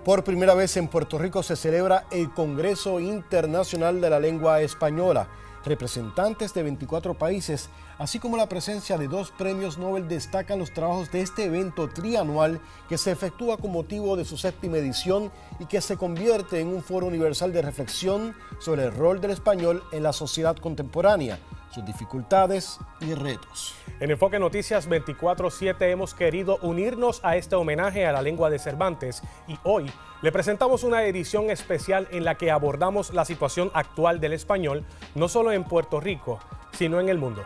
Por primera vez en Puerto Rico se celebra el Congreso Internacional de la Lengua Española. Representantes de 24 países, así como la presencia de 2 premios Nobel, destacan los trabajos de este evento trianual que se efectúa con motivo de su 7ª edición y que se convierte en un foro universal de reflexión sobre el rol del español en la sociedad contemporánea, sus dificultades y retos. En Enfoque Noticias 24/7 hemos querido unirnos a este homenaje a la lengua de Cervantes y hoy le presentamos una edición especial en la que abordamos la situación actual del español, no solo en Puerto Rico, sino en el mundo.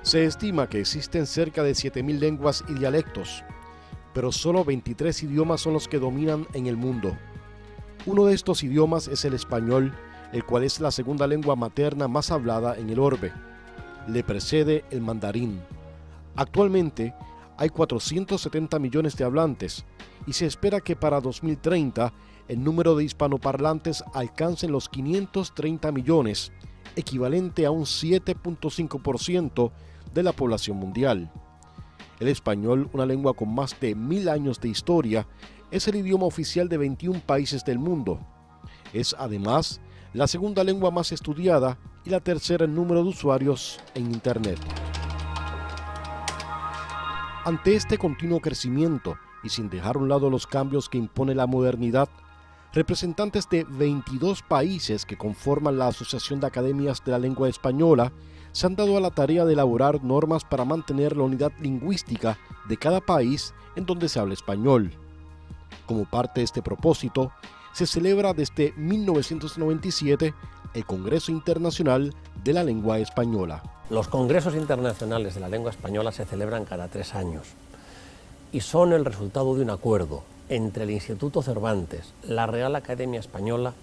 Se estima que existen cerca de 7.000 lenguas y dialectos, pero solo 23 idiomas son los que dominan en el mundo. Uno de estos idiomas es el español, el cual es la segunda lengua materna más hablada en el orbe. Le precede el mandarín. Actualmente hay 470 millones de hablantes y se espera que para 2030 el número de hispanoparlantes alcance los 530 millones, equivalente a un 7.5% de la población mundial. El español, una lengua con más de 1000 años de historia, es el idioma oficial de 21 países del mundo. Es además la segunda lengua más estudiada y la tercera en número de usuarios en Internet. Ante este continuo crecimiento y sin dejar a un lado los cambios que impone la modernidad, representantes de 22 países que conforman la Asociación de Academias de la Lengua Española se han dado a la tarea de elaborar normas para mantener la unidad lingüística de cada país en donde se habla español. Como parte de este propósito, se celebra desde 1997 el Congreso Internacional de la Lengua Española. Los congresos internacionales de la lengua española se celebran cada 3 años y son el resultado de un acuerdo entre el Instituto Cervantes, la Real Academia Española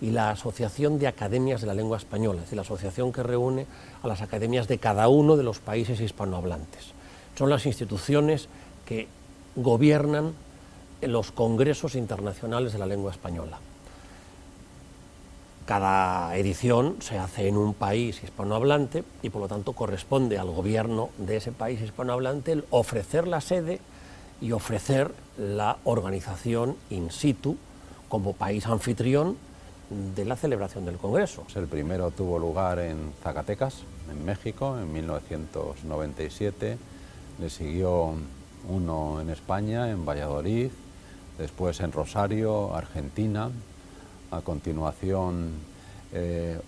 y la Asociación de Academias de la Lengua Española, es decir, la asociación que reúne a las academias de cada uno de los países hispanohablantes. Son las instituciones que gobiernan los congresos internacionales de la lengua española. Cada edición se hace en un país hispanohablante y por lo tanto corresponde al gobierno de ese país hispanohablante el ofrecer la sede y ofrecer la organización in situ como país anfitrión de la celebración del Congreso. El primero tuvo lugar en Zacatecas, en México, en 1997, le siguió uno en España, en Valladolid, después en Rosario, Argentina, a continuación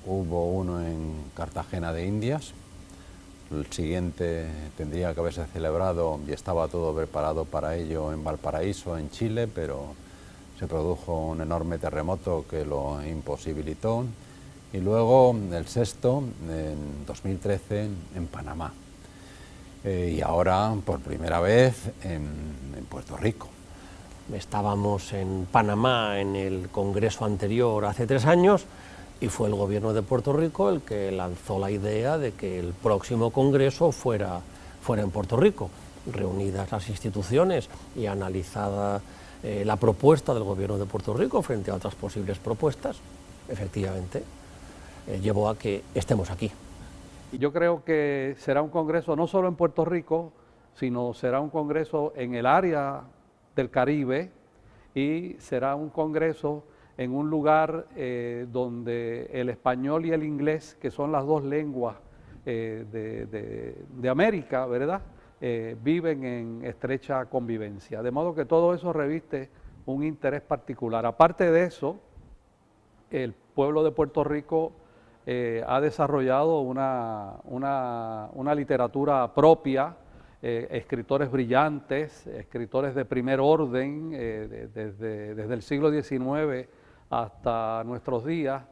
hubo uno en Cartagena de Indias. El siguiente tendría que haberse celebrado y estaba todo preparado para ello en Valparaíso, en Chile, pero se produjo un enorme terremoto que lo imposibilitó. Y luego el sexto, en 2013, en Panamá. Y ahora, por primera vez, en Puerto Rico. Estábamos en Panamá en el congreso anterior hace 3 años y fue el gobierno de Puerto Rico el que lanzó la idea de que el próximo congreso fuera en Puerto Rico, reunidas las instituciones y analizada la propuesta del gobierno de Puerto Rico frente a otras posibles propuestas, efectivamente, llevó a que estemos aquí. Yo creo que será un congreso no solo en Puerto Rico, sino será un congreso en el área del Caribe y será un congreso en un lugar donde el español y el inglés, que son las 2 lenguas de América, ¿verdad?, viven en estrecha convivencia. De modo que todo eso reviste un interés particular. Aparte de eso, el pueblo de Puerto Rico ha desarrollado una literatura propia, escritores brillantes, escritores de primer orden, desde el siglo XIX hasta nuestros días,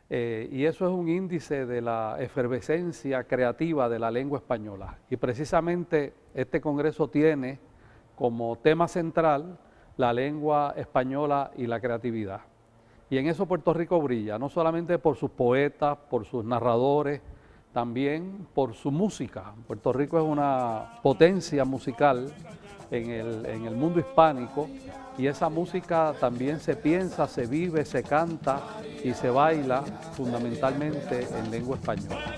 y eso es un índice de la efervescencia creativa de la lengua española. Y precisamente este congreso tiene como tema central la lengua española y la creatividad. Y en eso Puerto Rico brilla, no solamente por sus poetas, por sus narradores, también por su música. Puerto Rico es una potencia musical en el mundo hispánico, y esa música también se piensa, se vive, se canta y se baila fundamentalmente en lengua española.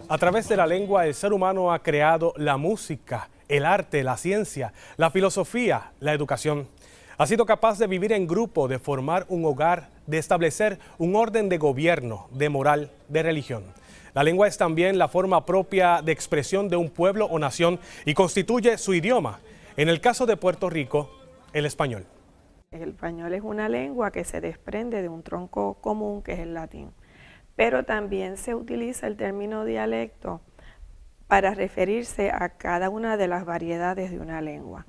A través de la lengua, el ser humano ha creado la música, el arte, la ciencia, la filosofía, la educación. Ha sido capaz de vivir en grupo, de formar un hogar, de establecer un orden de gobierno, de moral, de religión. La lengua es también la forma propia de expresión de un pueblo o nación y constituye su idioma. En el caso de Puerto Rico, el español. El español es una lengua que se desprende de un tronco común que es el latín, pero también se utiliza el término dialecto para referirse a cada una de las variedades de una lengua.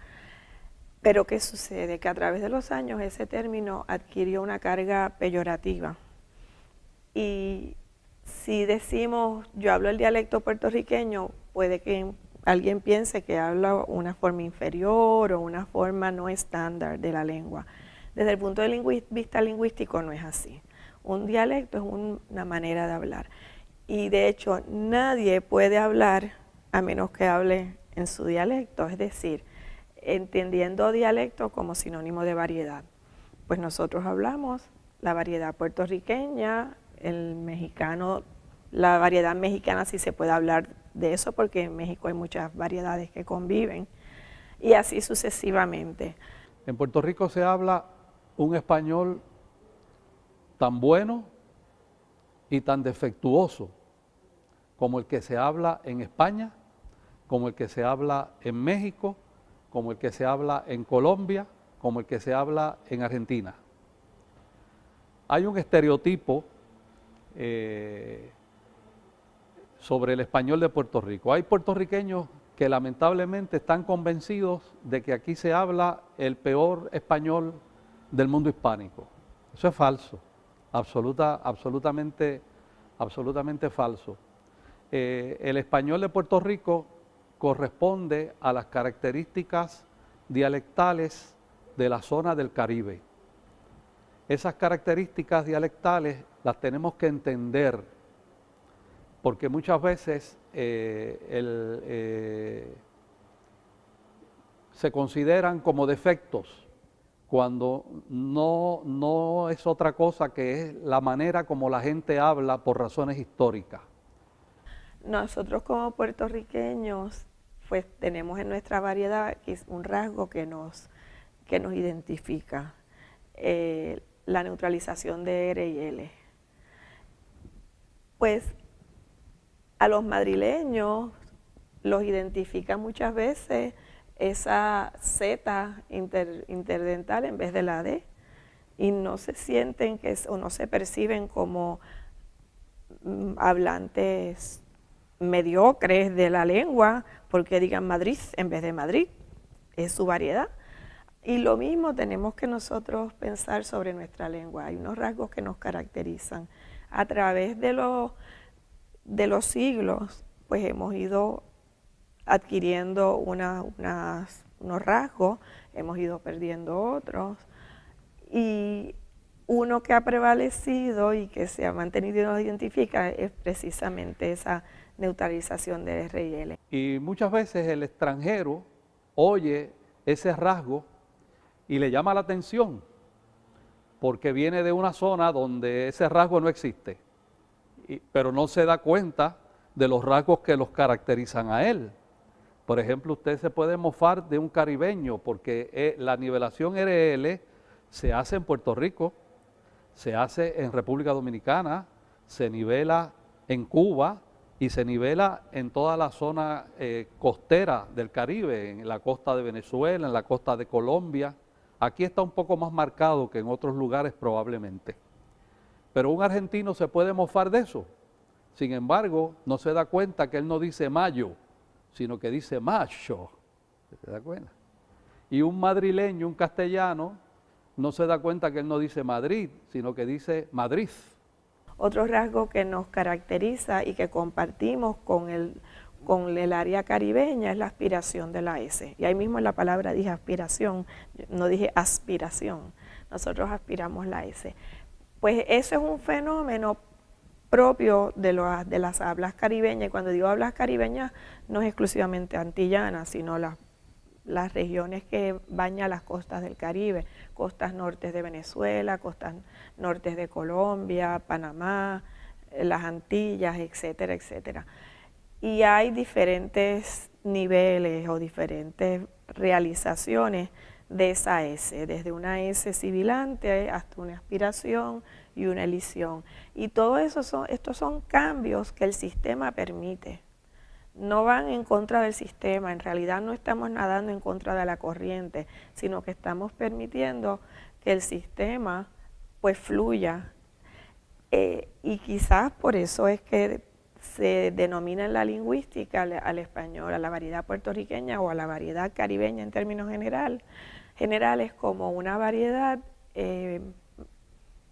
Pero ¿qué sucede? Que a través de los años ese término adquirió una carga peyorativa. Y si decimos yo hablo el dialecto puertorriqueño, puede que alguien piense que habla una forma inferior o una forma no estándar de la lengua. Desde el punto de vista lingüístico no es así. Un dialecto es una manera de hablar. Y de hecho nadie puede hablar a menos que hable en su dialecto, es decir, entendiendo dialecto como sinónimo de variedad. Pues nosotros hablamos la variedad puertorriqueña, el mexicano, la variedad mexicana, si se puede hablar de eso, porque en México hay muchas variedades que conviven, y así sucesivamente. En Puerto Rico se habla un español tan bueno y tan defectuoso como el que se habla en España, como el que se habla en México, como el que se habla en Colombia, como el que se habla en Argentina. Hay un estereotipo sobre el español de Puerto Rico. Hay puertorriqueños que lamentablemente están convencidos de que aquí se habla el peor español del mundo hispánico. Eso es falso, absolutamente falso. El español de Puerto Rico corresponde a las características dialectales de la zona del Caribe. Esas características dialectales las tenemos que entender, porque muchas veces se consideran como defectos, cuando no es otra cosa que es la manera como la gente habla por razones históricas. Nosotros como puertorriqueños, pues tenemos en nuestra variedad un rasgo que nos identifica, la neutralización de R y L. Pues a los madrileños los identifica muchas veces esa Z interdental en vez de la D, y no se sienten o no se perciben como hablantes mediocres de la lengua porque digan Madrid en vez de Madrid, es su variedad. Y lo mismo tenemos que nosotros pensar sobre nuestra lengua. Hay unos rasgos que nos caracterizan. A través de los siglos, pues hemos ido adquiriendo unos rasgos, hemos ido perdiendo otros, y uno que ha prevalecido y que se ha mantenido y nos identifica es precisamente esa neutralización de R y L. Y muchas veces el extranjero oye ese rasgo y le llama la atención, porque viene de una zona donde ese rasgo no existe, pero no se da cuenta de los rasgos que los caracterizan a él. Por ejemplo, usted se puede mofar de un caribeño, porque la nivelación RL se hace en Puerto Rico, se hace en República Dominicana, se nivela en Cuba y se nivela en toda la zona costera del Caribe, en la costa de Venezuela, en la costa de Colombia. Aquí está un poco más marcado que en otros lugares probablemente. Pero un argentino se puede mofar de eso. Sin embargo, no se da cuenta que él no dice mayo, sino que dice macho. ¿Se da cuenta? Y un madrileño, un castellano, no se da cuenta que él no dice Madrid, sino que dice Madrid. Otro rasgo que nos caracteriza y que compartimos con con el área caribeña es la aspiración de la S. Y ahí mismo en la palabra dije aspiración, no dije aspiración. Nosotros aspiramos la S. Pues eso es un fenómeno propio de las hablas caribeñas. Y cuando digo hablas caribeñas, no es exclusivamente antillana, sino las regiones que bañan las costas del Caribe, costas nortes de Venezuela, costas nortes de Colombia, Panamá, las Antillas, etcétera, etcétera. Y hay diferentes niveles o diferentes realizaciones de esa S, desde una S sibilante hasta una aspiración y una elisión. Y todo eso estos son cambios que el sistema permite. No van en contra del sistema, en realidad no estamos nadando en contra de la corriente, sino que estamos permitiendo que el sistema pues fluya. Y quizás por eso es que se denomina en la lingüística al español, a la variedad puertorriqueña o a la variedad caribeña en términos generales como una variedad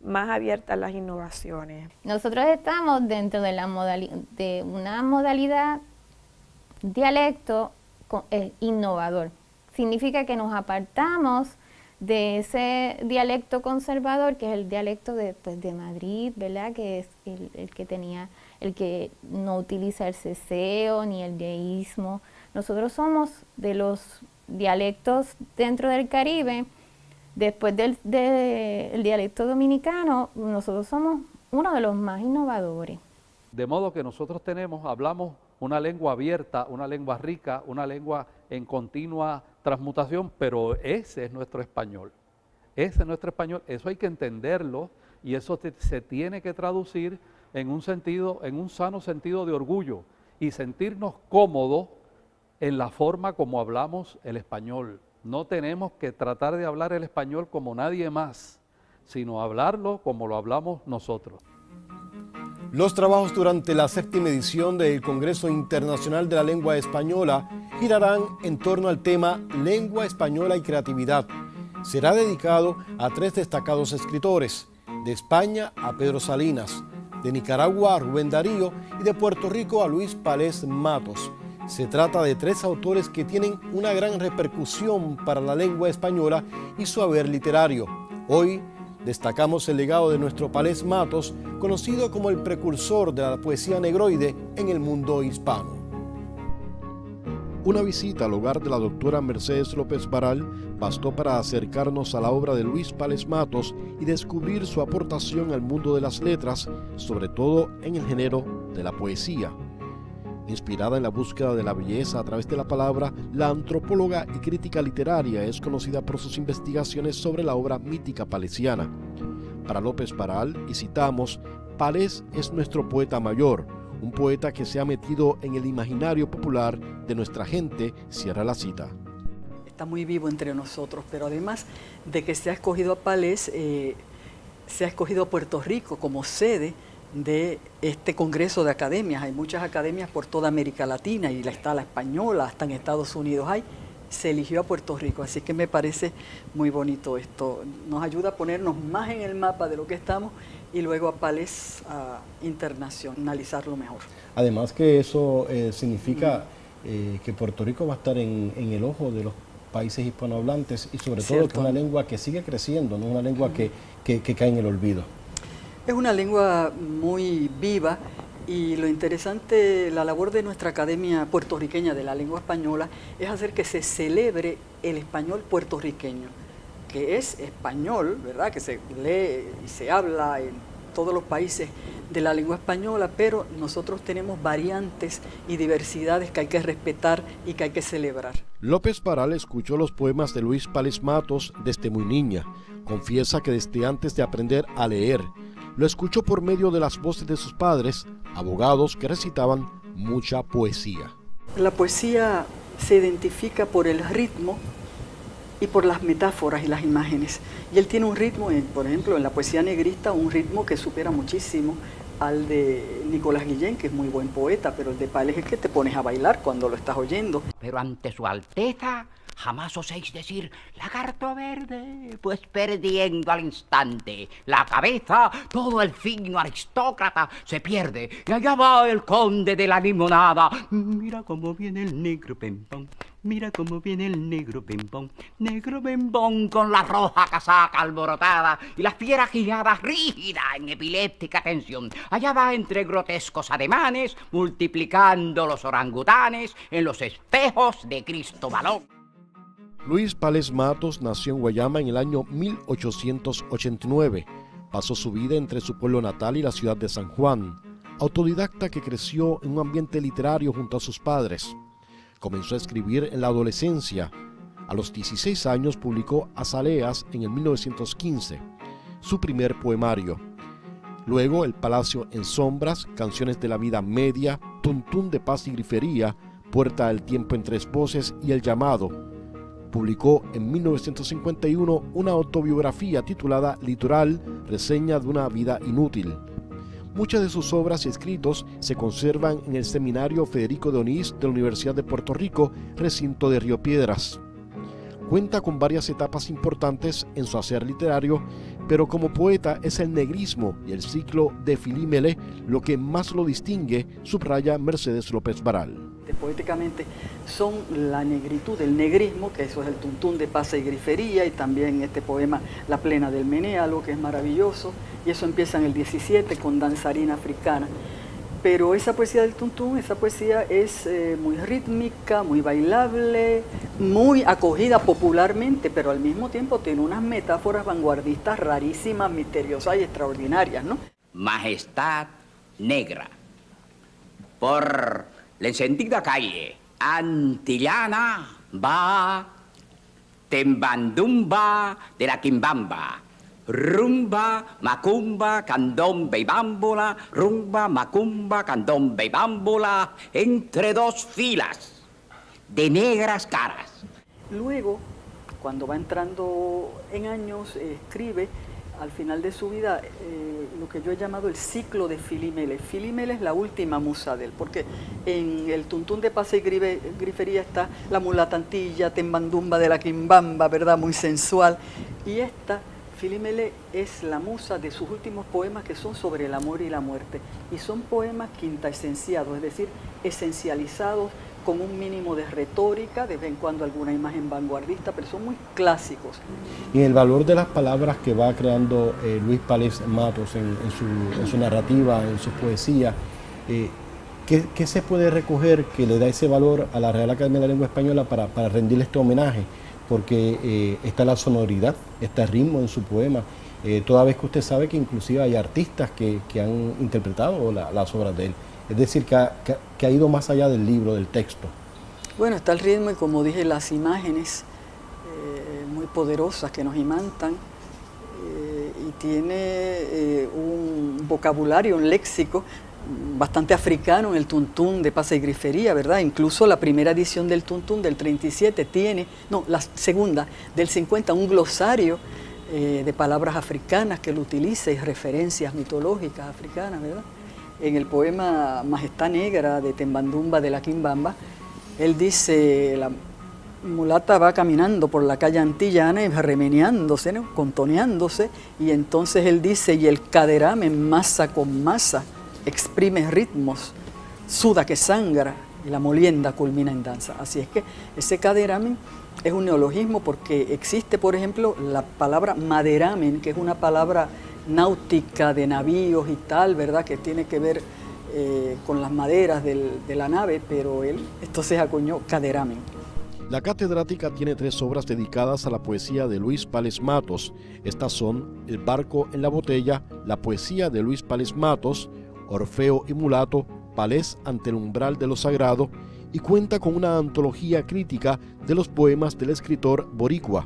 más abierta a las innovaciones. Nosotros estamos dentro de una modalidad dialecto innovador. Significa que nos apartamos de ese dialecto conservador, que es el dialecto de Madrid, ¿verdad? Que es el que no utiliza el ceseo ni el yeísmo. Nosotros somos de los dialectos dentro del Caribe, después del dialecto dominicano, nosotros somos uno de los más innovadores. De modo que nosotros hablamos una lengua abierta, una lengua rica, una lengua en continua transmutación, pero ese es nuestro español. Ese es nuestro español, eso hay que entenderlo y eso se tiene que traducir en un sano sentido de orgullo y sentirnos cómodos en la forma como hablamos el español. No tenemos que tratar de hablar el español como nadie más, sino hablarlo como lo hablamos nosotros. Los trabajos durante la 7ª edición del Congreso Internacional de la Lengua Española girarán en torno al tema Lengua Española y Creatividad. Será dedicado a 3 destacados escritores, de España a Pedro Salinas, de Nicaragua a Rubén Darío y de Puerto Rico a Luis Palés Matos. Se trata de 3 autores que tienen una gran repercusión para la lengua española y su haber literario. Hoy destacamos el legado de nuestro Palés Matos, conocido como el precursor de la poesía negroide en el mundo hispano. Una visita al hogar de la doctora Mercedes López Baral bastó para acercarnos a la obra de Luis Palés Matos y descubrir su aportación al mundo de las letras, sobre todo en el género de la poesía. Inspirada en la búsqueda de la belleza a través de la palabra, la antropóloga y crítica literaria es conocida por sus investigaciones sobre la obra mítica palesiana. Para López Baral, y citamos, Palés es nuestro poeta mayor, un poeta que se ha metido en el imaginario popular de nuestra gente, cierra la cita. Está muy vivo entre nosotros, pero además de que se ha escogido a Palés, se ha escogido a Puerto Rico como sede de este congreso de academias. Hay muchas academias por toda América Latina y está la española, hasta en Estados Unidos hay. Se eligió a Puerto Rico, así que me parece muy bonito esto. Nos ayuda a ponernos más en el mapa de lo que estamos y luego a Palés a internacionalizarlo mejor. Además que eso significa que Puerto Rico va a estar en el ojo de los países hispanohablantes y sobre todo que es una lengua que sigue creciendo, no es una lengua que cae en el olvido. Es una lengua muy viva y lo interesante, la labor de nuestra Academia Puertorriqueña de la Lengua Española es hacer que se celebre el español puertorriqueño, que es español, ¿verdad? Que se lee y se habla en todos los países de la lengua española, pero nosotros tenemos variantes y diversidades que hay que respetar y que hay que celebrar. López Baral escuchó los poemas de Luis Palés Matos desde muy niña. Confiesa que desde antes de aprender a leer, lo escuchó por medio de las voces de sus padres, abogados que recitaban mucha poesía. La poesía se identifica por el ritmo y por las metáforas y las imágenes. Y él tiene un ritmo, por ejemplo, en la poesía negrista, un ritmo que supera muchísimo al de Nicolás Guillén, que es muy buen poeta, pero el de Palés es que te pones a bailar cuando lo estás oyendo. Pero ante su Alteza jamás oséis decir lagarto verde, pues perdiendo al instante la cabeza, todo el fino aristócrata se pierde. Y allá va el conde de la limonada. Mira cómo viene el negro pempón, mira cómo viene el negro bembón con la roja casaca alborotada y las fieras guiadas rígidas en epiléptica tensión. Allá va entre grotescos ademanes, multiplicando los orangutanes en los espejos de Cristo Balón. Luis Pález Matos nació en Guayama en el año 1889. Pasó su vida entre su pueblo natal y la ciudad de San Juan. Autodidacta que creció en un ambiente literario junto a sus padres. Comenzó a escribir en la adolescencia. A los 16 años publicó Azaleas en el 1915, su primer poemario. Luego El Palacio en Sombras, Canciones de la Vida Media, Tuntún de Paz y Grifería, Puerta del Tiempo en Tres Voces y El Llamado. Publicó en 1951 una autobiografía titulada Litoral, Reseña de una vida inútil. Muchas de sus obras y escritos se conservan en el Seminario Federico de Onís de la Universidad de Puerto Rico, recinto de Río Piedras. Cuenta con varias etapas importantes en su hacer literario, pero como poeta es el negrismo y el ciclo de Filímele lo que más lo distingue, subraya Mercedes López Baral. Poéticamente son la negritud, el negrismo, que eso es el tuntún de paz y grifería, y también este poema La plena del Menéalo, que es maravilloso, y eso empieza en el 17 con Danzarina Africana. Pero esa poesía del tuntún, esa poesía es muy rítmica, muy bailable, muy acogida popularmente, pero al mismo tiempo tiene unas metáforas vanguardistas rarísimas, misteriosas y extraordinarias, ¿no? Majestad negra. Por la encendida calle antillana va Tembandumba de la Quimbamba. Rumba, macumba, candombe y bámbola, rumba, macumba, candombe y bámbola, entre dos filas de negras caras. Luego, cuando va entrando en años, escribe al final de su vida lo que yo he llamado el ciclo de Filímele. Filímele es la última musa de él, porque en el tuntún de paz y grifería está la mulatantilla, tembandumba de la quimbamba, ¿verdad? Muy sensual. Y esta, Filímele, es la musa de sus últimos poemas, que son sobre el amor y la muerte. Y son poemas quintaesenciados, es decir, esencializados con un mínimo de retórica, de vez en cuando alguna imagen vanguardista, pero son muy clásicos. Y el valor de las palabras que va creando Luis Pález Matos en su narrativa, en su poesía, ¿qué se puede recoger que le da ese valor a la Real Academia de la Lengua Española para rendirle este homenaje? Porque está la sonoridad, está el ritmo en su poema, toda vez que usted sabe que inclusive hay artistas que han interpretado las obras de él. Es decir, que ha ido más allá del libro, del texto. Bueno, está el ritmo y, como dije, las imágenes muy poderosas que nos imantan, y tiene un vocabulario, un léxico bastante africano en el tuntún de paz y grifería, ¿verdad? Incluso la primera edición del tuntún del 37 tiene, no, la segunda del 50, un glosario de palabras africanas que él utiliza y referencias mitológicas africanas, ¿verdad? En el poema Majestad Negra de Tembandumba de la Quimbamba, él dice, la mulata va caminando por la calle antillana y remeneándose, ¿no? Contoneándose, y entonces él dice, y el caderamen masa con masa exprime ritmos, suda que sangra, y la molienda culmina en danza. Así es que ese caderamen es un neologismo, porque existe, por ejemplo, la palabra maderamen, que es una palabra náutica de navíos y tal, ¿verdad?, que tiene que ver con las maderas de la nave, pero él entonces acuñó caderamen. La catedrática tiene 3 obras dedicadas a la poesía de Luis Pález Matos. Estas son El barco en la botella, la poesía de Luis Pález Matos, Orfeo y Mulato, Pález ante el umbral de lo sagrado, y cuenta con una antología crítica de los poemas del escritor boricua.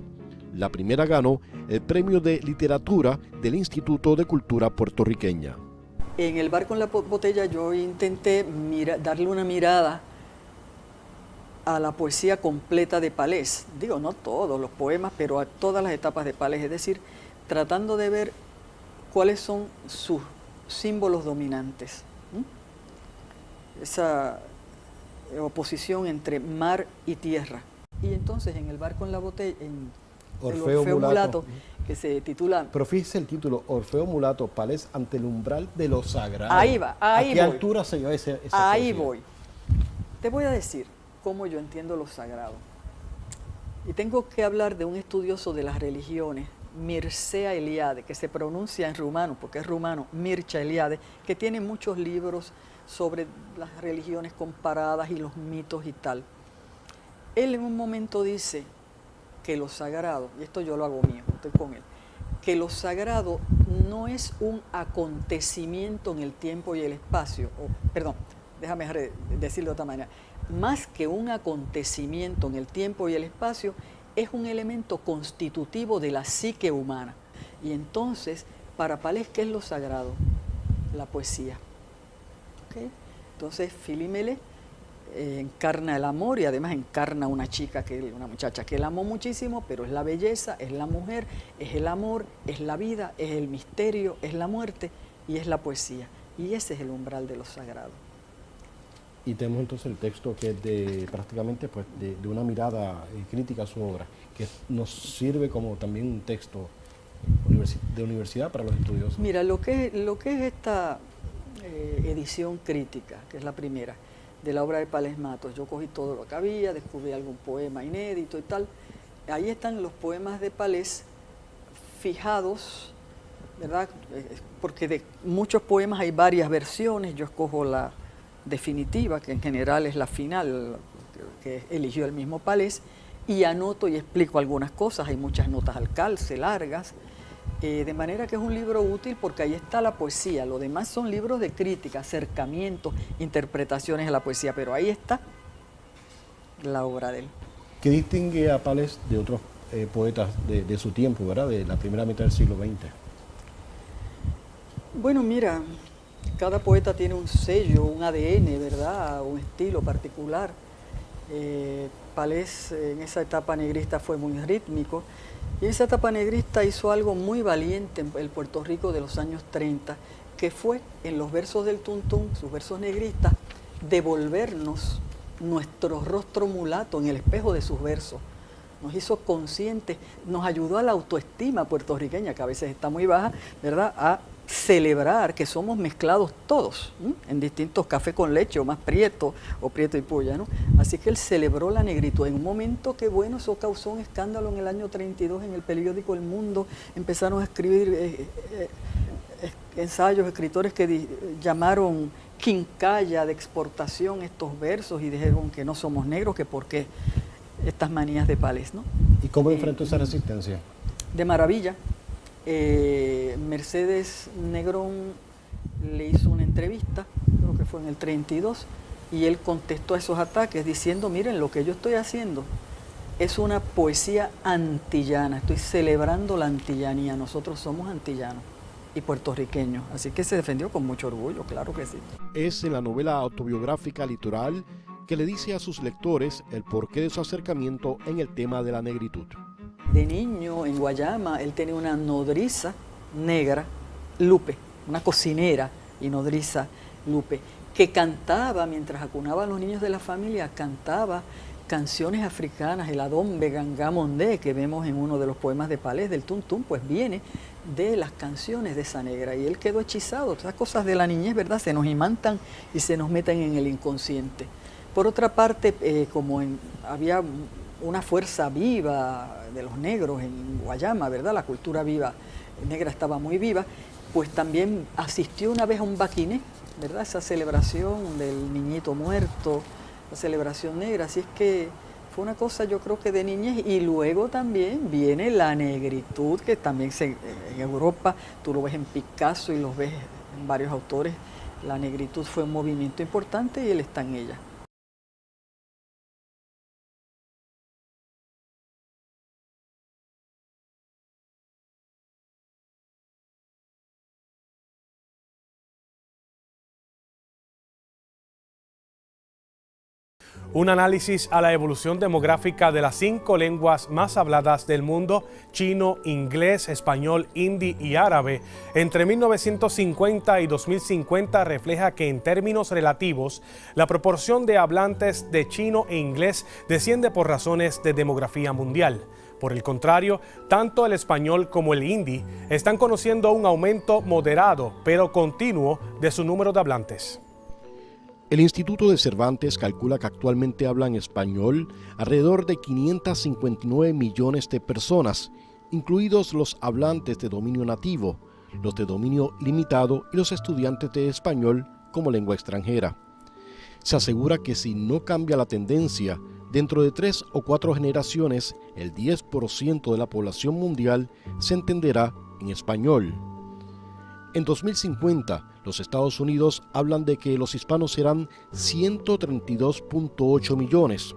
La primera ganó el Premio de Literatura del Instituto de Cultura Puertorriqueña. En El barco en la botella yo intenté darle una mirada a la poesía completa de Pález. Digo, no todos los poemas, pero a todas las etapas de Pález, es decir, tratando de ver cuáles son sus símbolos dominantes. Esa oposición entre mar y tierra. Y entonces en el barco en la botella, en Orfeo el Orfeo Mulato. Mulato, que se titula... Pero fíjese el título, Orfeo Mulato, Palés ante el umbral de lo sagrado. Ahí va, ahí ¿A qué voy. altura se llama esa Ahí poesía? voy. Te voy a decir cómo yo entiendo lo sagrado. Y tengo que hablar de un estudioso de las religiones, Mircea Eliade, que se pronuncia en rumano, porque es rumano, Mircea Eliade, que tiene muchos libros sobre las religiones comparadas y los mitos y tal. Él en un momento dice que lo sagrado, y esto yo lo hago mío, estoy con él, que lo sagrado no es un acontecimiento en el tiempo y el espacio, perdón, déjame decirlo de otra manera, más que un acontecimiento en el tiempo y el espacio, es un elemento constitutivo de la psique humana. Y entonces, para Palés, ¿qué es lo sagrado? La poesía. ¿Okay? Entonces, Philí-Meles encarna el amor y además encarna una muchacha que él amó muchísimo, pero es la belleza, es la mujer, es el amor, es la vida, es el misterio, es la muerte y es la poesía. Y ese es el umbral de lo sagrado. Y tenemos entonces el texto que es prácticamente pues, de una mirada crítica a su obra, que nos sirve como también un texto de universidad para los estudiosos. Mira, lo que es esta edición crítica, que es la primera, de la obra de Palés Matos, yo cogí todo lo que había, descubrí algún poema inédito y tal. Ahí están los poemas de Palés fijados, ¿verdad? Porque de muchos poemas hay varias versiones, yo escojo la definitiva, que en general es la final, que eligió el mismo Palés, y anoto y explico algunas cosas, hay muchas notas al calce, largas, de manera que es un libro útil porque ahí está la poesía, lo demás son libros de crítica, acercamientos, interpretaciones a la poesía, pero ahí está la obra de él. ¿Qué distingue a Palés de otros poetas de su tiempo, ¿verdad? De la primera mitad del siglo XX? Bueno, mira, cada poeta tiene un sello, un ADN, ¿verdad? Un estilo particular. Palés en esa etapa negrista fue muy rítmico y en esa etapa negrista hizo algo muy valiente en el Puerto Rico de los años 30, que fue en los versos del Tuntún, sus versos negristas, devolvernos nuestro rostro mulato en el espejo de sus versos. Nos hizo conscientes, nos ayudó a la autoestima puertorriqueña, que a veces está muy baja, ¿verdad?, a celebrar que somos mezclados todos, en distintos café con leche, o más prieto, o prieto y puya, ¿no? Así que él celebró la negritud en un momento que, bueno, eso causó un escándalo en el año 32 en el periódico El Mundo. Empezaron a escribir ensayos, escritores que llamaron quincalla de exportación estos versos y dijeron que no somos negros, que por qué estas manías de Palés, ¿no? ¿Y cómo enfrentó esa resistencia? De maravilla. Mercedes Negrón le hizo una entrevista, creo que fue en el 32, y él contestó a esos ataques diciendo, miren, lo que yo estoy haciendo es una poesía antillana, estoy celebrando la antillanía, nosotros somos antillanos y puertorriqueños, así que se defendió con mucho orgullo, claro que sí. Es en la novela autobiográfica Litoral que le dice a sus lectores el porqué de su acercamiento en el tema de la negritud. De niño, en Guayama, él tenía una nodriza negra, Lupe, una cocinera y nodriza Lupe, que cantaba, mientras acunaba a los niños de la familia, cantaba canciones africanas, el Adombe Gangamondé, que vemos en uno de los poemas de Palés, del Tuntún, pues viene de las canciones de esa negra, y él quedó hechizado. Todas las cosas de la niñez, ¿verdad?, se nos imantan y se nos meten en el inconsciente. Por otra parte, había una fuerza viva de los negros en Guayama, ¿verdad? La cultura viva negra estaba muy viva, pues también asistió una vez a un baquiné, ¿verdad? Esa celebración del niñito muerto, la celebración negra, así es que fue una cosa, yo creo que de niñez, y luego también viene la negritud, que también en Europa, tú lo ves en Picasso y lo ves en varios autores, la negritud fue un movimiento importante y él está en ella. Un análisis a la evolución demográfica de las 5 lenguas más habladas del mundo, chino, inglés, español, hindi y árabe, entre 1950 y 2050 refleja que en términos relativos, la proporción de hablantes de chino e inglés desciende por razones de demografía mundial. Por el contrario, tanto el español como el hindi están conociendo un aumento moderado, pero continuo, de su número de hablantes. El Instituto de Cervantes calcula que actualmente hablan español alrededor de 559 millones de personas, incluidos los hablantes de dominio nativo, los de dominio limitado y los estudiantes de español como lengua extranjera. Se asegura que si no cambia la tendencia, dentro de 3 o 4 generaciones, el 10% de la población mundial se entenderá en español. En 2050, los Estados Unidos hablan de que los hispanos serán 132.8 millones.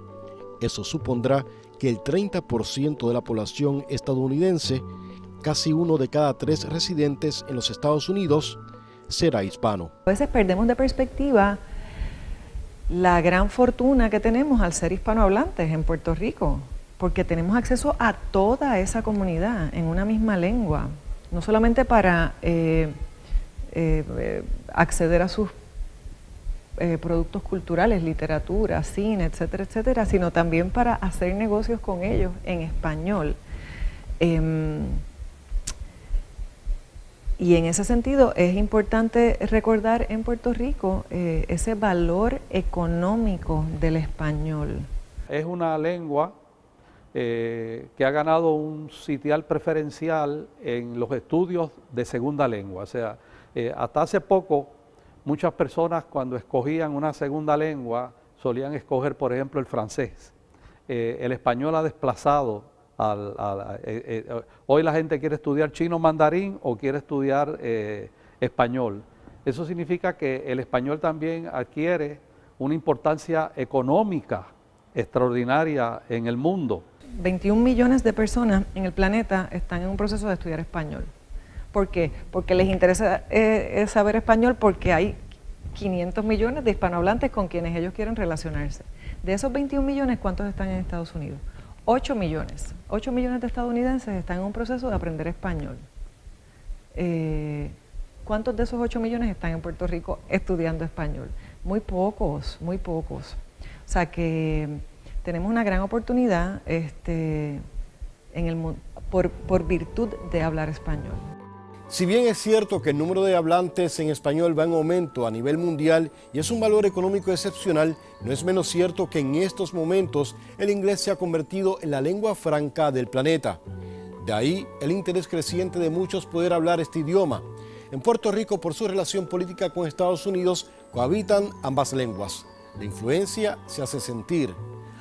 Eso supondrá que el 30% de la población estadounidense, casi 1 de cada 3 residentes en los Estados Unidos, será hispano. A veces perdemos de perspectiva la gran fortuna que tenemos al ser hispanohablantes en Puerto Rico, porque tenemos acceso a toda esa comunidad en una misma lengua, no solamente para acceder a sus productos culturales, literatura, cine, etcétera, etcétera, sino también para hacer negocios con ellos en español. Y en ese sentido es importante recordar en Puerto Rico ese valor económico del español. Es una lengua que ha ganado un sitial preferencial en los estudios de segunda lengua. O sea, hasta hace poco muchas personas cuando escogían una segunda lengua solían escoger, por ejemplo, el francés. El español ha desplazado hoy la gente quiere estudiar chino mandarín o quiere estudiar español. Eso significa que el español también adquiere una importancia económica extraordinaria en el mundo. 21 millones de personas en el planeta están en un proceso de estudiar español. ¿Por qué? Porque les interesa saber español, porque hay 500 millones de hispanohablantes con quienes ellos quieren relacionarse. De esos 21 millones, ¿cuántos están en Estados Unidos? 8 millones. 8 millones de estadounidenses están en un proceso de aprender español. ¿Cuántos de esos 8 millones están en Puerto Rico estudiando español? Muy pocos, muy pocos. O sea que tenemos una gran oportunidad por virtud de hablar español. Si bien es cierto que el número de hablantes en español va en aumento a nivel mundial y es un valor económico excepcional, no es menos cierto que en estos momentos el inglés se ha convertido en la lengua franca del planeta. De ahí el interés creciente de muchos poder hablar este idioma. En Puerto Rico, por su relación política con Estados Unidos, cohabitan ambas lenguas. La influencia se hace sentir.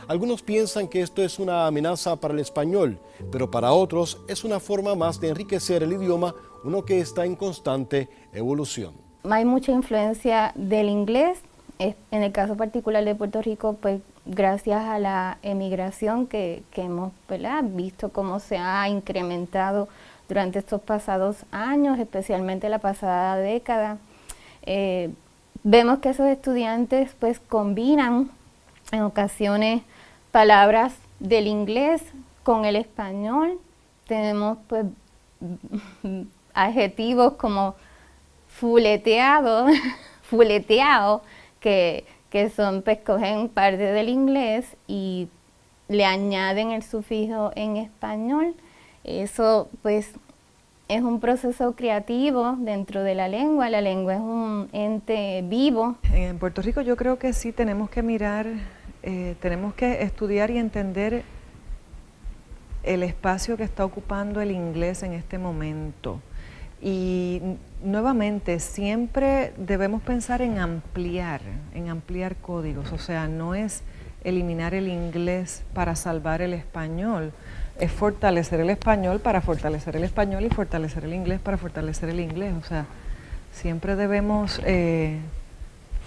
Algunos piensan que esto es una amenaza para el español, pero para otros es una forma más de enriquecer el idioma, uno que está en constante evolución. Hay mucha influencia del inglés, en el caso particular de Puerto Rico, pues gracias a la emigración que hemos, ¿verdad?, visto cómo se ha incrementado durante estos pasados años, especialmente la pasada década. Vemos que esos estudiantes pues combinan en ocasiones palabras del inglés con el español. Tenemos pues adjetivos como fuleteado, que son, pues cogen parte del inglés y le añaden el sufijo en español. Eso pues es un proceso creativo dentro de la lengua es un ente vivo. En Puerto Rico yo creo que sí tenemos que mirar, tenemos que estudiar y entender el espacio que está ocupando el inglés en este momento. Y nuevamente, siempre debemos pensar en ampliar códigos, o sea, no es eliminar el inglés para salvar el español, es fortalecer el español para fortalecer el español y fortalecer el inglés para fortalecer el inglés, o sea, siempre debemos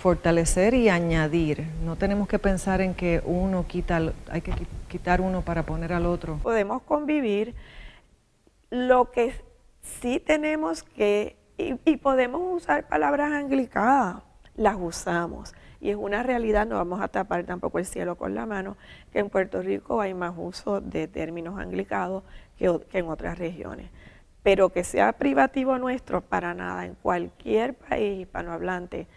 fortalecer y añadir, no tenemos que pensar en que hay que quitar uno para poner al otro. Podemos convivir, lo que sí tenemos que, y podemos usar palabras anglicadas. las usamos. Y es una realidad, no vamos a tapar tampoco el cielo con la mano, que en Puerto Rico hay más uso de términos anglicados que en otras regiones. Pero que sea privativo nuestro, para nada. En cualquier país hispanohablante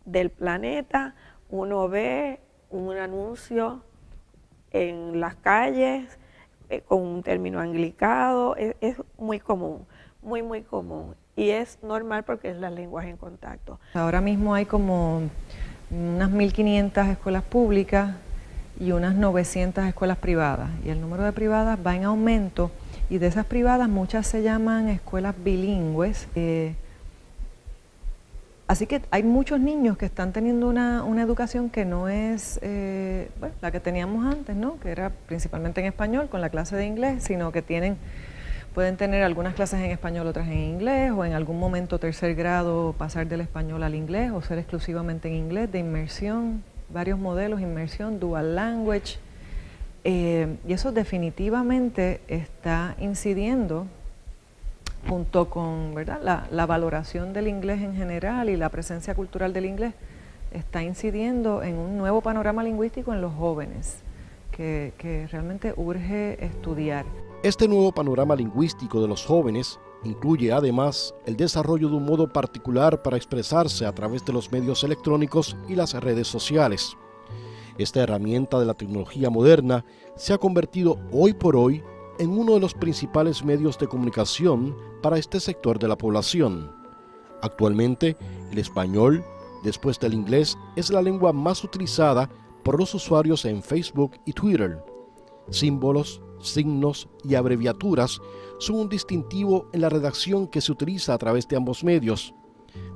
del planeta, uno ve un anuncio en las calles con un término anglicado, es muy común, muy común. Y es normal porque es la lengua en contacto. Ahora mismo hay como unas 1.500 escuelas públicas y unas 900 escuelas privadas. Y el número de privadas va en aumento. Y de esas privadas muchas se llaman escuelas bilingües. Así que hay muchos niños que están teniendo una educación que no es la que teníamos antes, ¿no? Que era principalmente en español con la clase de inglés, sino que pueden tener algunas clases en español, otras en inglés, o en algún momento tercer grado pasar del español al inglés, o ser exclusivamente en inglés, de inmersión, varios modelos, inmersión, dual language. Y eso definitivamente está incidiendo, junto con, ¿verdad?, la valoración del inglés en general y la presencia cultural del inglés, está incidiendo en un nuevo panorama lingüístico en los jóvenes, que realmente urge estudiar. Este nuevo panorama lingüístico de los jóvenes incluye además el desarrollo de un modo particular para expresarse a través de los medios electrónicos y las redes sociales. Esta herramienta de la tecnología moderna se ha convertido hoy por hoy en uno de los principales medios de comunicación para este sector de la población. Actualmente, el español, después del inglés, es la lengua más utilizada por los usuarios en Facebook y Twitter. Símbolos, signos y abreviaturas son un distintivo en la redacción que se utiliza a través de ambos medios,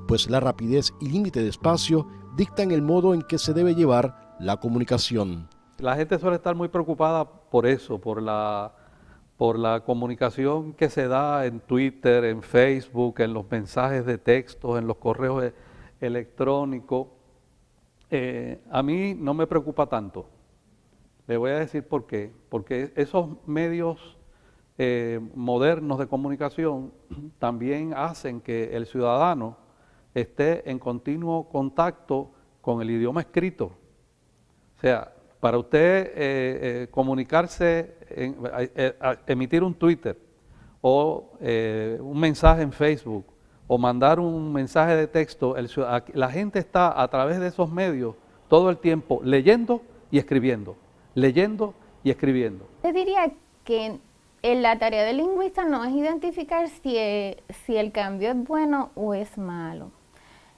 pues la rapidez y límite de espacio dictan el modo en que se debe llevar la comunicación. La gente suele estar muy preocupada por eso, por la comunicación que se da en Twitter, en Facebook, en los mensajes de texto, en los correos electrónicos. A mí no me preocupa tanto. Le voy a decir por qué. Porque esos medios modernos de comunicación también hacen que el ciudadano esté en continuo contacto con el idioma escrito. O sea, para usted comunicarse, emitir un Twitter o un mensaje en Facebook o mandar un mensaje de texto, la gente está a través de esos medios todo el tiempo leyendo y escribiendo, leyendo y escribiendo. Yo diría que la tarea del lingüista no es identificar si el cambio es bueno o es malo.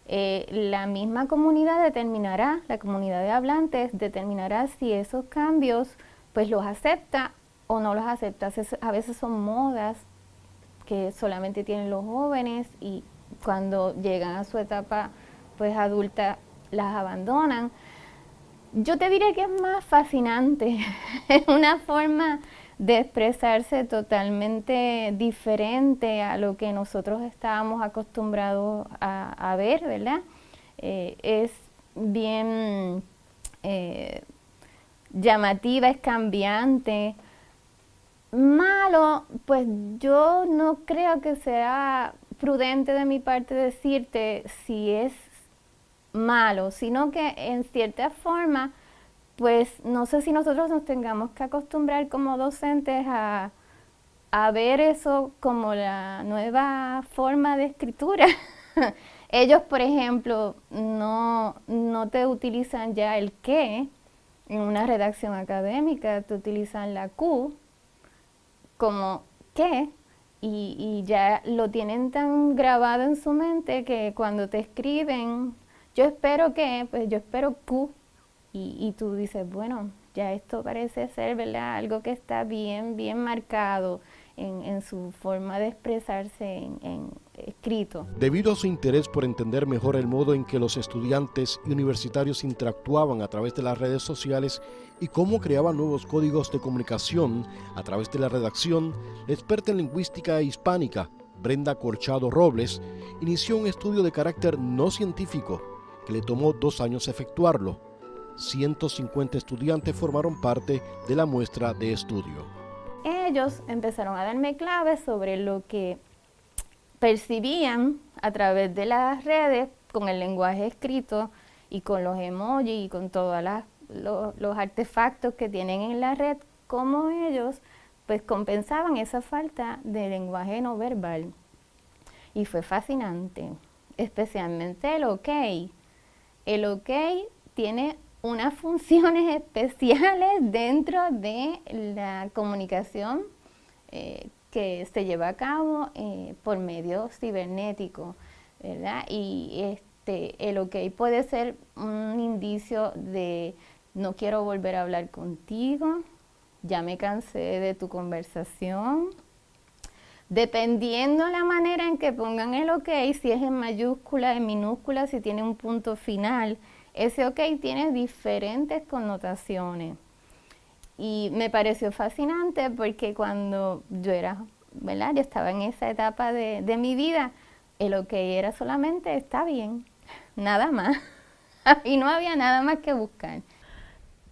La misma comunidad determinará, la comunidad de hablantes determinará si esos cambios pues los acepta o no los acepta. A veces son modas que solamente tienen los jóvenes y cuando llegan a su etapa pues adulta las abandonan. Yo te diría que es más fascinante, es una forma de expresarse totalmente diferente a lo que nosotros estábamos acostumbrados a ver, ¿verdad? Es bien llamativa, es cambiante. Malo, pues yo no creo que sea prudente de mi parte decirte si es malo, sino que en cierta forma, pues no sé si nosotros nos tengamos que acostumbrar como docentes a ver eso como la nueva forma de escritura. Ellos, por ejemplo, no te utilizan ya el que en una redacción académica, te utilizan la Q como que y ya lo tienen tan grabado en su mente que cuando te escriben, yo espero que, pues yo espero Q. Y tú dices, bueno, ya esto parece ser, ¿verdad?, algo que está bien marcado en su forma de expresarse en escrito. Debido a su interés por entender mejor el modo en que los estudiantes y universitarios interactuaban a través de las redes sociales y cómo creaban nuevos códigos de comunicación a través de la redacción, la experta en lingüística hispánica, Brenda Corchado Robles, inició un estudio de carácter no científico que le tomó 2 años efectuarlo. 150 estudiantes formaron parte de la muestra de estudio. Ellos empezaron a darme claves sobre lo que percibían a través de las redes con el lenguaje escrito y con los emojis y con todos los artefactos que tienen en la red, cómo ellos pues compensaban esa falta de lenguaje no verbal. Y fue fascinante, especialmente el OK. El OK tiene unas funciones especiales dentro de la comunicación que se lleva a cabo por medio cibernético, ¿verdad? Y el OK puede ser un indicio de no quiero volver a hablar contigo, ya me cansé de tu conversación. Dependiendo la manera en que pongan el OK, si es en mayúscula, en minúscula, si tiene un punto final, ese OK tiene diferentes connotaciones. Y me pareció fascinante porque cuando yo ¿verdad? Yo estaba en esa etapa de mi vida, el OK era solamente está bien, nada más. Y no había nada más que buscar.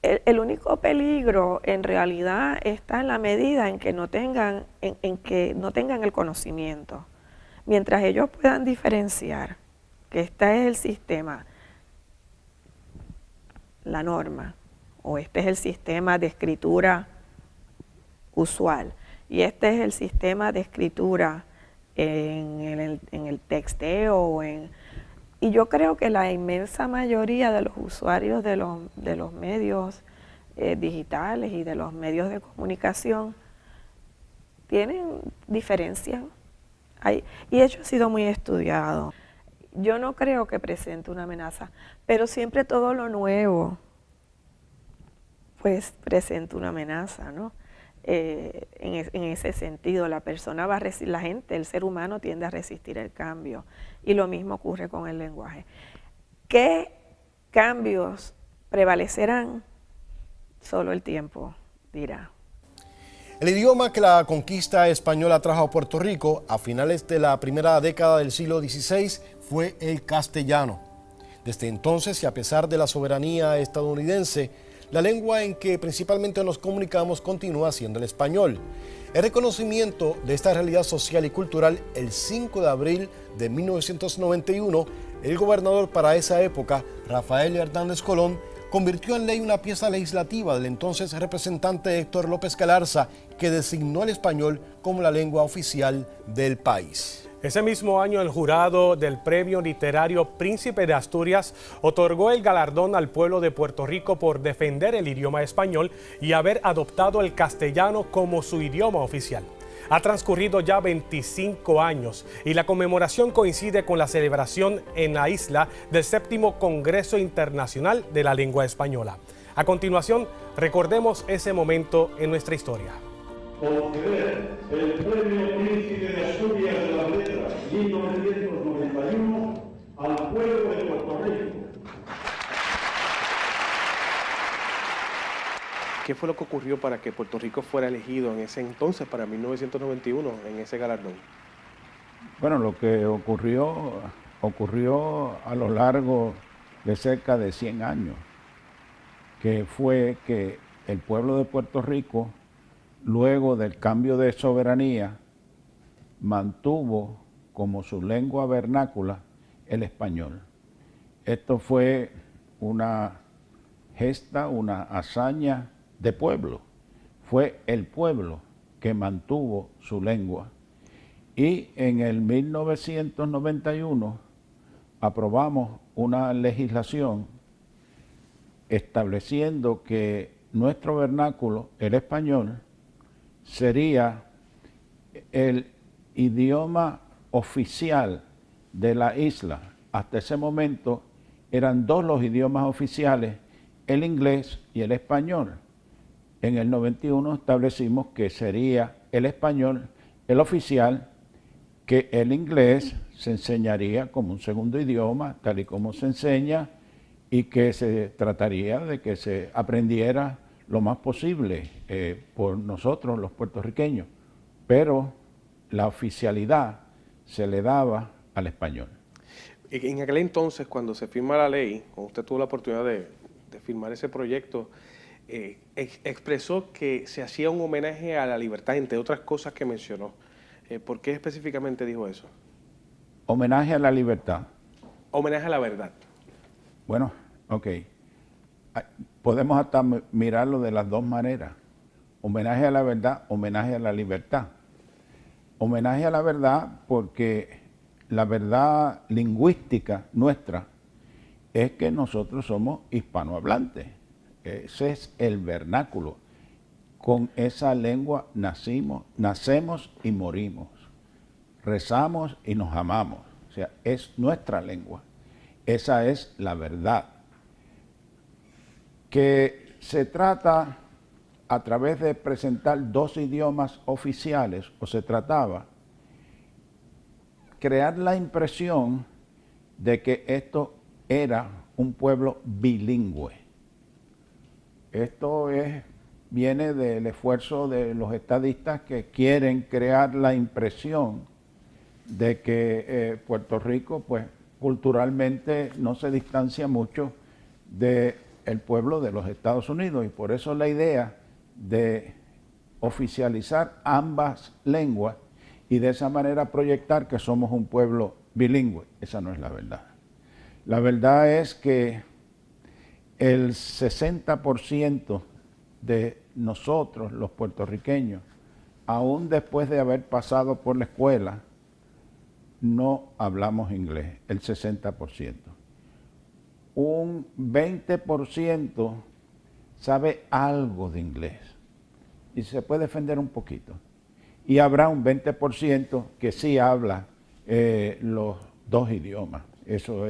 El único peligro en realidad está en la medida en que no tengan el conocimiento. Mientras ellos puedan diferenciar que este es el sistema, la norma, o este es el sistema de escritura usual, y este es el sistema de escritura en el texteo, y yo creo que la inmensa mayoría de los usuarios de los medios digitales y de los medios de comunicación diferencian. Y eso ha sido muy estudiado. Yo no creo que presente una amenaza, pero siempre todo lo nuevo pues presenta una amenaza, ¿no? En ese sentido, la gente, el ser humano tiende a resistir el cambio, y lo mismo ocurre con el lenguaje. ¿Qué cambios prevalecerán? Solo el tiempo dirá. El idioma que la conquista española trajo a Puerto Rico a finales de la primera década del siglo XVI fue el castellano. Desde entonces, y a pesar de la soberanía estadounidense, la lengua en que principalmente nos comunicamos continúa siendo el español. El reconocimiento de esta realidad social y cultural, el 5 de abril de 1991, el gobernador para esa época, Rafael Hernández Colón, convirtió en ley una pieza legislativa del entonces representante Héctor López Galarza, que designó el español como la lengua oficial del país. Ese mismo año, el jurado del Premio Literario Príncipe de Asturias otorgó el galardón al pueblo de Puerto Rico por defender el idioma español y haber adoptado el castellano como su idioma oficial. Ha transcurrido ya 25 años y la conmemoración coincide con la celebración en la isla del 7º Congreso Internacional de la Lengua Española. A continuación, recordemos ese momento en nuestra historia. Conceder el Premio Príncipe de Asturias de las Letras 1991 al pueblo de Puerto Rico. ¿Qué fue lo que ocurrió para que Puerto Rico fuera elegido en ese entonces, para 1991, en ese galardón? Bueno, lo que ocurrió a lo largo de cerca de 100 años, que fue que el pueblo de Puerto Rico, luego del cambio de soberanía, mantuvo como su lengua vernácula el español. Esto fue una gesta, una hazaña de pueblo. Fue el pueblo que mantuvo su lengua. Y en el 1991 aprobamos una legislación estableciendo que nuestro vernáculo, el español, sería el idioma oficial de la isla. Hasta ese momento eran dos los idiomas oficiales, el inglés y el español. En el 91 establecimos que sería el español el oficial, que el inglés se enseñaría como un segundo idioma, tal y como se enseña, y que se trataría de que se aprendiera lo más posible por nosotros los puertorriqueños, pero la oficialidad se le daba al español. En aquel entonces, cuando se firma la ley, cuando usted tuvo la oportunidad de firmar ese proyecto, expresó que se hacía un homenaje a la libertad, entre otras cosas que mencionó. ¿Por qué específicamente dijo eso? Homenaje a la libertad. homenaje a la verdad. Bueno, ok. Podemos hasta mirarlo de las dos maneras. Homenaje a la verdad, homenaje a la libertad. Homenaje a la verdad porque la verdad lingüística nuestra es que nosotros somos hispanohablantes. Ese es el vernáculo. Con esa lengua nacemos y morimos. Rezamos y nos amamos. O sea, es nuestra lengua. Esa es la verdad. Que se trata a través de presentar dos idiomas oficiales, o se trataba, crear la impresión de que esto era un pueblo bilingüe. Esto viene del esfuerzo de los estadistas que quieren crear la impresión de que Puerto Rico, pues, culturalmente no se distancia mucho del pueblo de los Estados Unidos, y por eso la idea de oficializar ambas lenguas y de esa manera proyectar que somos un pueblo bilingüe. Esa no es la verdad. La verdad es que el 60% de nosotros, los puertorriqueños, aún después de haber pasado por la escuela, no hablamos inglés, el 60%. Un 20% sabe algo de inglés y se puede defender un poquito. Y habrá un 20% que sí habla los dos idiomas. Eso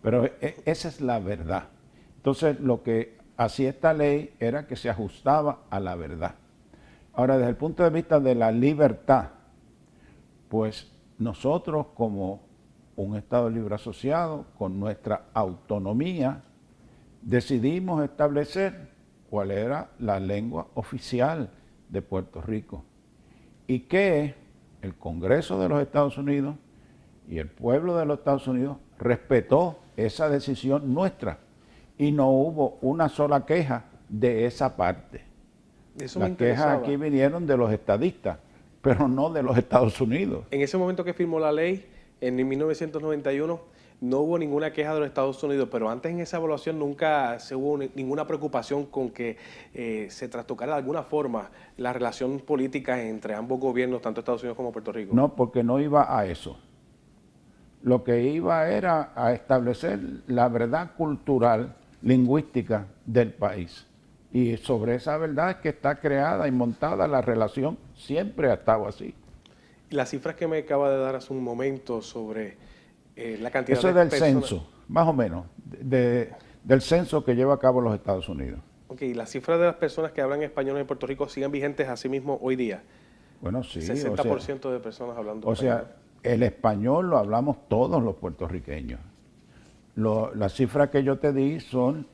pero esa es la verdad. Entonces, lo que hacía esta ley era que se ajustaba a la verdad. Ahora, desde el punto de vista de la libertad, pues nosotros como un Estado libre asociado, con nuestra autonomía, decidimos establecer cuál era la lengua oficial de Puerto Rico y que el Congreso de los Estados Unidos y el pueblo de los Estados Unidos respetó esa decisión nuestra y no hubo una sola queja de esa parte. Las quejas aquí vinieron de los estadistas, pero no de los Estados Unidos. En ese momento que firmó la ley, en 1991, no hubo ninguna queja de los Estados Unidos, pero antes en esa evaluación nunca se hubo ninguna preocupación con que se trastocara de alguna forma la relación política entre ambos gobiernos, tanto Estados Unidos como Puerto Rico. No, porque no iba a eso. Lo que iba era a establecer la verdad cultural, lingüística del país. Y sobre esa verdad es que está creada y montada la relación, siempre ha estado así. Las cifras que me acaba de dar hace un momento sobre la cantidad eso de es del personas... censo, más o menos, del censo que lleva a cabo los Estados Unidos. Ok, las cifras de las personas que hablan español en Puerto Rico siguen vigentes así mismo hoy día. Bueno, sí. 60% de personas hablando español. O sea, el español lo hablamos todos los puertorriqueños. Las cifras que yo te di son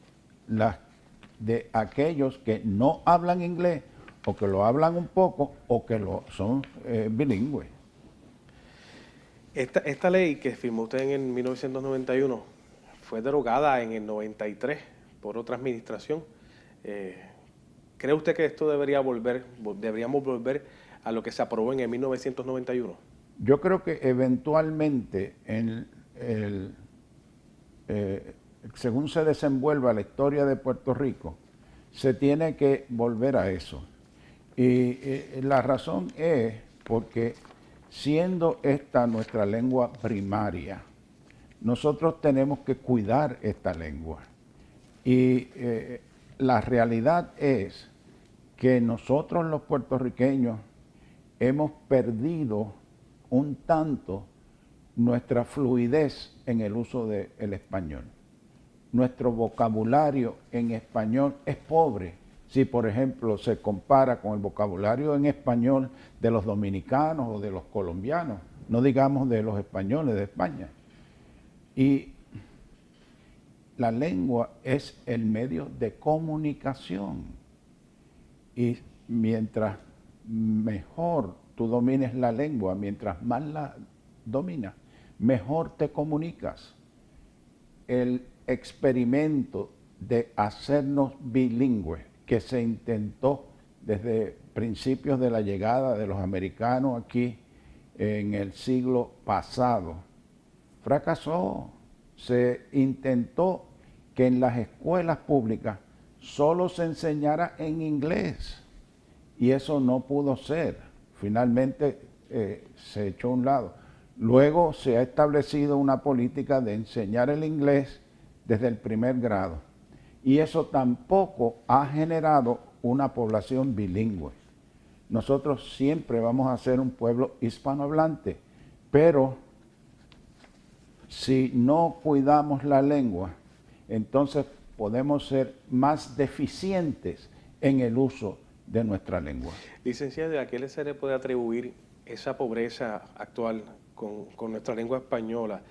las de aquellos que no hablan inglés o que lo hablan un poco o que son bilingües. Esta ley que firmó usted en 1991 fue derogada en el 93 por otra administración. ¿Cree usted que esto deberíamos volver a lo que se aprobó en el 1991? Yo creo que eventualmente, según se desenvuelva la historia de Puerto Rico, se tiene que volver a eso. Y la razón es porque, siendo esta nuestra lengua primaria, nosotros tenemos que cuidar esta lengua. Y la realidad es que nosotros los puertorriqueños hemos perdido un tanto nuestra fluidez en el uso del español. Nuestro vocabulario en español es pobre. Si, por ejemplo, se compara con el vocabulario en español de los dominicanos o de los colombianos, no digamos de los españoles de España. Y la lengua es el medio de comunicación. Y mientras mejor tú domines la lengua, mientras más la dominas, mejor te comunicas. El experimento de hacernos bilingües que se intentó desde principios de la llegada de los americanos aquí en el siglo pasado, fracasó. se intentó que en las escuelas públicas solo se enseñara en inglés y eso no pudo ser. Finalmente se echó a un lado. Luego se ha establecido una política de enseñar el inglés desde el primer grado y eso tampoco ha generado una población bilingüe. Nosotros siempre vamos a ser un pueblo hispanohablante, pero si no cuidamos la lengua, entonces podemos ser más deficientes en el uso de nuestra lengua. Licenciado, ¿a qué se le puede atribuir esa pobreza actual con nuestra lengua española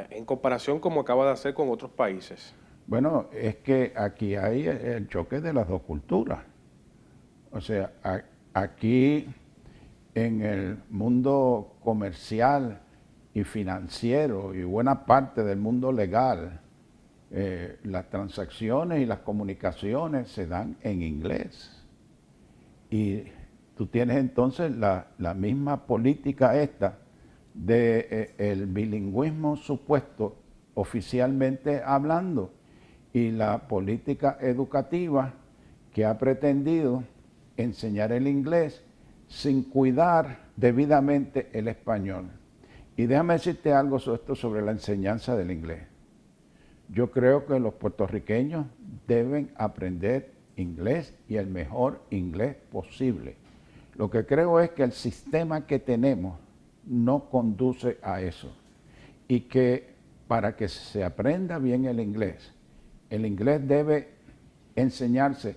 en comparación como acaba de hacer con otros países? Bueno, es que aquí hay el choque de las dos culturas. O sea, aquí en el mundo comercial y financiero y buena parte del mundo legal, las transacciones y las comunicaciones se dan en inglés. Y tú tienes entonces la misma política esta de el bilingüismo supuesto oficialmente hablando y la política educativa que ha pretendido enseñar el inglés sin cuidar debidamente el español. Y déjame decirte algo sobre la enseñanza del inglés. Yo creo que los puertorriqueños deben aprender inglés y el mejor inglés posible. Lo que creo es que el sistema que tenemos no conduce a eso y que para que se aprenda bien el inglés debe enseñarse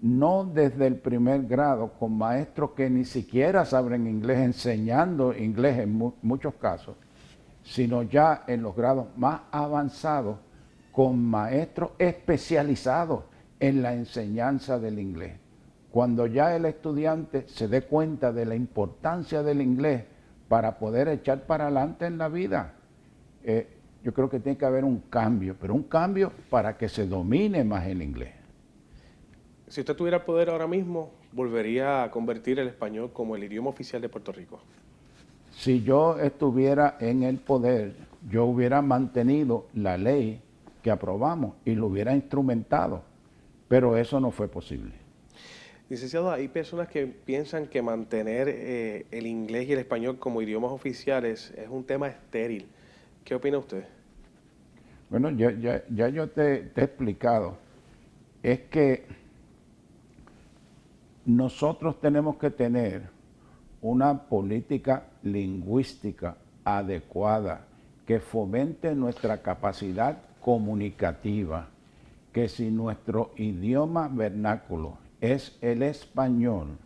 no desde el primer grado con maestros que ni siquiera saben inglés, enseñando inglés en muchos casos, sino ya en los grados más avanzados con maestros especializados en la enseñanza del inglés. Cuando ya el estudiante se dé cuenta de la importancia del inglés para poder echar para adelante en la vida, yo creo que tiene que haber un cambio, pero un cambio para que se domine más el inglés. Si usted tuviera el poder ahora mismo, ¿volvería a convertir el español como el idioma oficial de Puerto Rico? Si yo estuviera en el poder, yo hubiera mantenido la ley que aprobamos y lo hubiera instrumentado, pero eso no fue posible. Licenciado, hay personas que piensan que mantener el inglés y el español como idiomas oficiales es un tema estéril. ¿Qué opina usted? Bueno, ya yo te he explicado. Es que nosotros tenemos que tener una política lingüística adecuada que fomente nuestra capacidad comunicativa, que si nuestro idioma vernáculo es el español,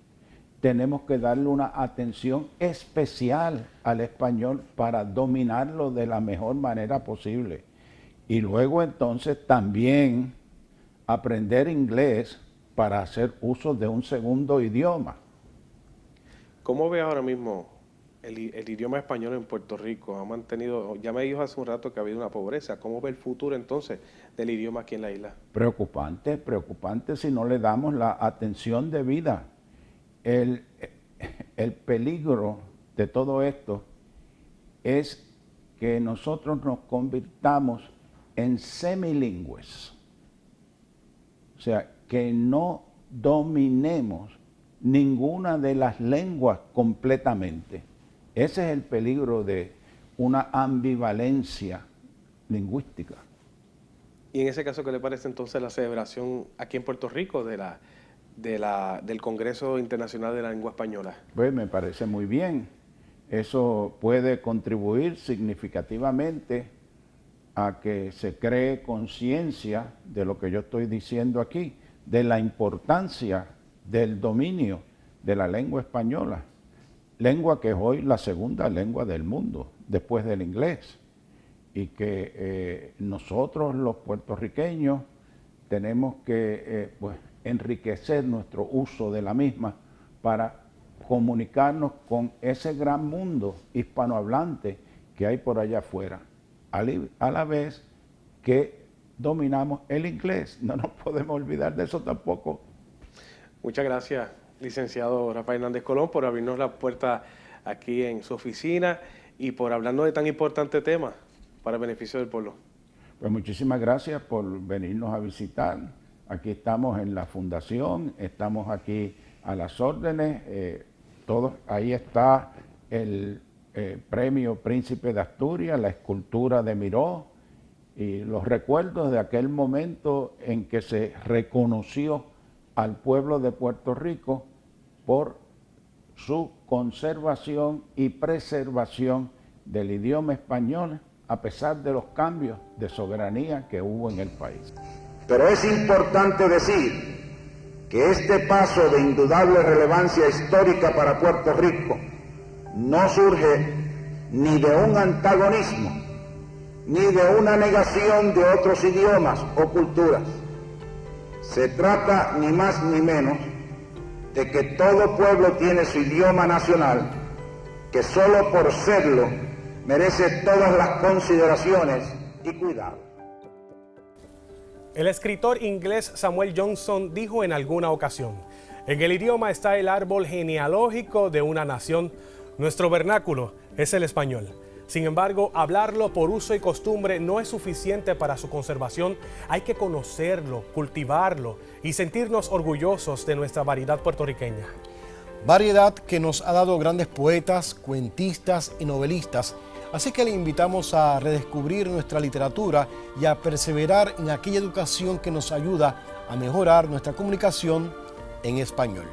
tenemos que darle una atención especial al español para dominarlo de la mejor manera posible. Y luego entonces también aprender inglés para hacer uso de un segundo idioma. ¿Cómo ve ahora mismo el idioma español en Puerto Rico? Ha mantenido, ya me dijo hace un rato que ha habido una pobreza. ¿Cómo ve el futuro entonces del idioma aquí en la isla? Preocupante si no le damos la atención debida. El peligro de todo esto es que nosotros nos convirtamos en semilingües. O sea, que no dominemos ninguna de las lenguas completamente. Ese es el peligro de una ambivalencia lingüística. Y en ese caso, ¿qué le parece entonces la celebración aquí en Puerto Rico del Congreso Internacional de la Lengua Española? Pues me parece muy bien. Eso puede contribuir significativamente a que se cree conciencia de lo que yo estoy diciendo aquí, de la importancia del dominio de la lengua española, lengua que es hoy la segunda lengua del mundo, después del inglés, y que nosotros los puertorriqueños tenemos que enriquecer nuestro uso de la misma para comunicarnos con ese gran mundo hispanohablante que hay por allá afuera, a la vez que dominamos el inglés. No nos podemos olvidar de eso tampoco. Muchas gracias, licenciado Rafael Hernández Colón, por abrirnos la puerta aquí en su oficina y por hablarnos de tan importante tema para el beneficio del pueblo. Pues muchísimas gracias por venirnos a visitar. Aquí estamos en la fundación, estamos aquí a las órdenes. Ahí está el premio Príncipe de Asturias, la escultura de Miró y los recuerdos de aquel momento en que se reconoció al pueblo de Puerto Rico por su conservación y preservación del idioma español a pesar de los cambios de soberanía que hubo en el país. Pero es importante decir que este paso de indudable relevancia histórica para Puerto Rico no surge ni de un antagonismo, ni de una negación de otros idiomas o culturas. Se trata ni más ni menos de que todo pueblo tiene su idioma nacional, que solo por serlo merece todas las consideraciones y cuidados. El escritor inglés Samuel Johnson dijo en alguna ocasión: en el idioma está el árbol genealógico de una nación. Nuestro vernáculo es el español. Sin embargo, hablarlo por uso y costumbre no es suficiente para su conservación. Hay que conocerlo, cultivarlo y sentirnos orgullosos de nuestra variedad puertorriqueña. Variedad que nos ha dado grandes poetas, cuentistas y novelistas. Así que le invitamos a redescubrir nuestra literatura y a perseverar en aquella educación que nos ayuda a mejorar nuestra comunicación en español.